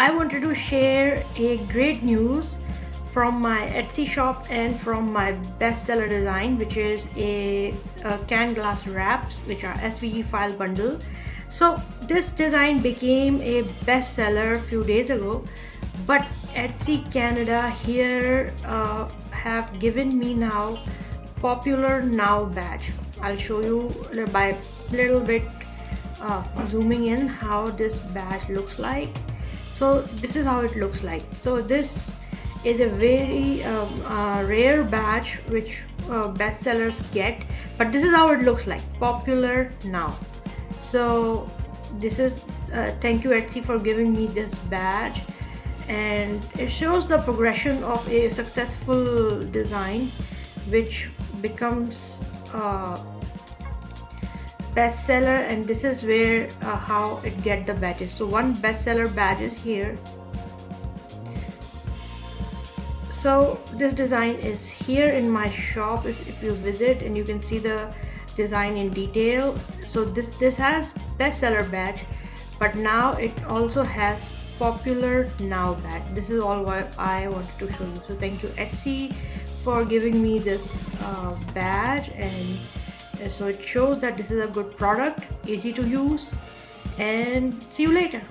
I wanted to share a great news from my Etsy shop and from my bestseller design, which is a canned glass wraps, which are SVG file bundle. So this design became a bestseller a few days ago, but Etsy Canada here have given me now popular now badge. I'll show you by little bit zooming in how this badge looks like. So this is how it looks like. So this is a very rare badge which bestsellers get, but this is how it looks like, popular now. So this is thank you Etsy for giving me this badge, and it shows the progression of a successful design which becomes bestseller, and this is where how it get the badges. So one bestseller badge is here. So this design is here in my shop if you visit, and you can see the design in detail. So this has bestseller badge, but now it also has popular now badge. This is all what I wanted to show you. So thank you Etsy for giving me this badge, and so it shows that this is a good product, easy to use, and see you later.